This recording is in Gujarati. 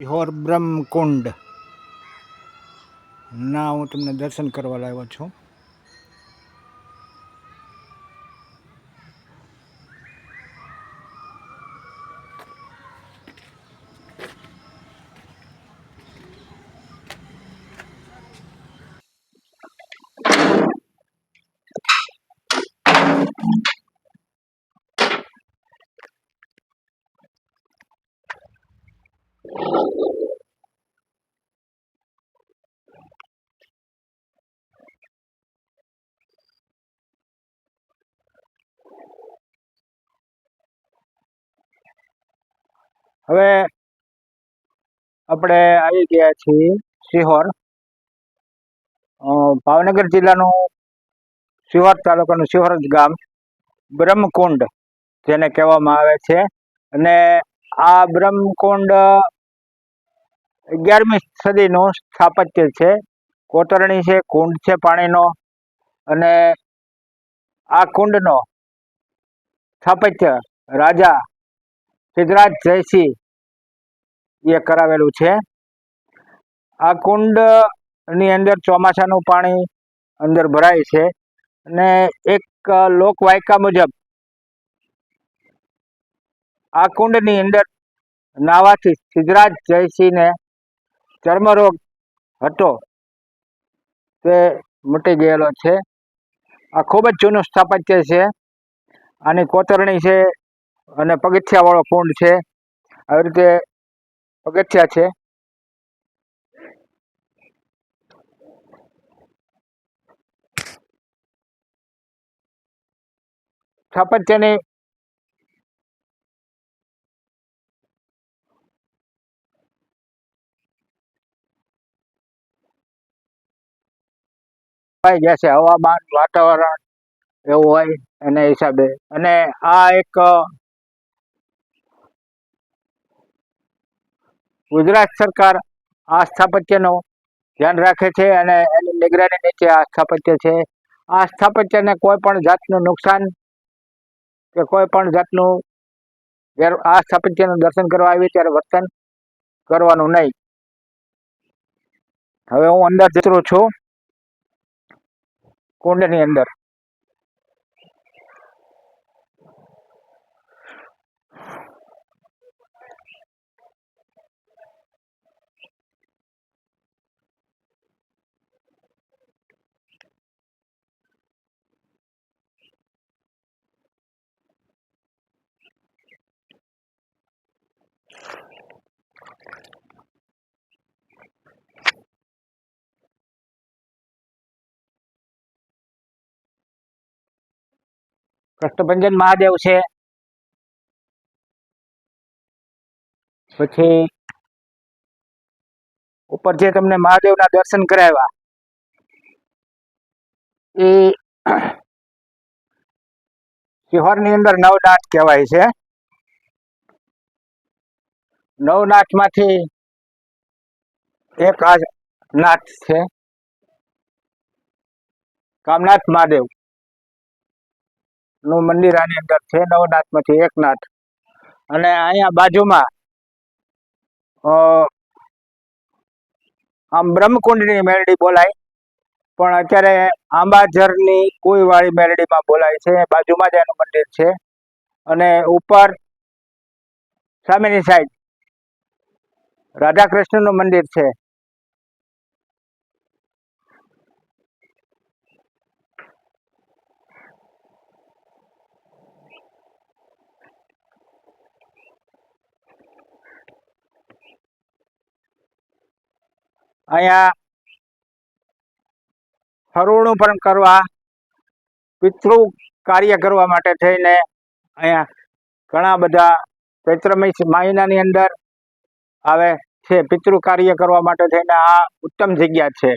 સિહોર બ્રહ્મકુંડ ના હું તમને દર્શન કરવા લાવ્યો છું. હવે આપણે આવી ગયા છીએ સિહોર, ભાવનગર જિલ્લાનું સિહોર તાલુકાનું સિહોર ગામ બ્રહ્મકુંડ જેને કહેવામાં આવે છે. અને આ બ્રહ્મકુંડ 11મી સદીનું સ્થાપત્ય છે. કોતરણી છે, કુંડ છે પાણીનો, અને આ કુંડનો સ્થાપત્ય રાજા સિદ્ધરાજ જયસિંહ એ કરાવેલું છે. આ કુંડની અંદર ચોમાસાનું પાણી અંદર ભરાય છે અને એક લોકવાયકા મુજબ આ કુંડની અંદર નાહવાથી સિદ્ધરાજ જયસિંહને ચર્મરોગ હતો તે મટી ગયેલો છે. આ ખૂબ જ જૂનું સ્થાપત્ય છે. આની કોતરણી છે અને પગથિયાવાળો કુંડ છે. આવી રીતે પગથિયા છે. સ્થાપત્યની ગયા છે હવામાન વાતાવરણ એવું હોય એના હિસાબે. અને આ એક ગુજરાત સરકાર આ સ્થાપત્યનું ધ્યાન રાખે છે અને એની નિગરાની નીચે આ સ્થાપત્ય છે. આ સ્થાપત્યને કોઈ પણ જાતનું નુકસાન કે કોઈ પણ જાતનું આ સ્થાપત્યનું દર્શન કરવા આવી ત્યારે વર્તન કરવાનું નહીં. હવે હું અંદર જતો છું કુંડની અંદર. કષ્ટભંજન મહાદેવ છે, પછી ઉપર જે તમને મહાદેવના દર્શન કરાવ્યા એ સિહોરની અંદર નવનાથ કહેવાય છે. નવનાથમાંથી એક આ નાથ છે, કામનાથ મહાદેવ નું મંદિર આની અંદર છે. નવનાથમાંથી એક નાથ. અને અહીંયા બાજુમાં આમ બ્રહ્મકુંડની મેરડી બોલાય, પણ અત્યારે આંબાઝરની કુઈવાળી મેરડીમાં બોલાય છે. બાજુમાં જ એનું મંદિર છે. અને ઉપર સામેની સાઈડ રાધા કૃષ્ણનું મંદિર છે. અહીંયા હરુણું પણ કરવા, પિતૃ કાર્ય કરવા માટે થઈને અહીંયા ઘણા બધા ચૈત્ર મહિનાની અંદર આવે છે. પિતૃ કાર્ય કરવા માટે થઈને આ ઉત્તમ જગ્યા છે.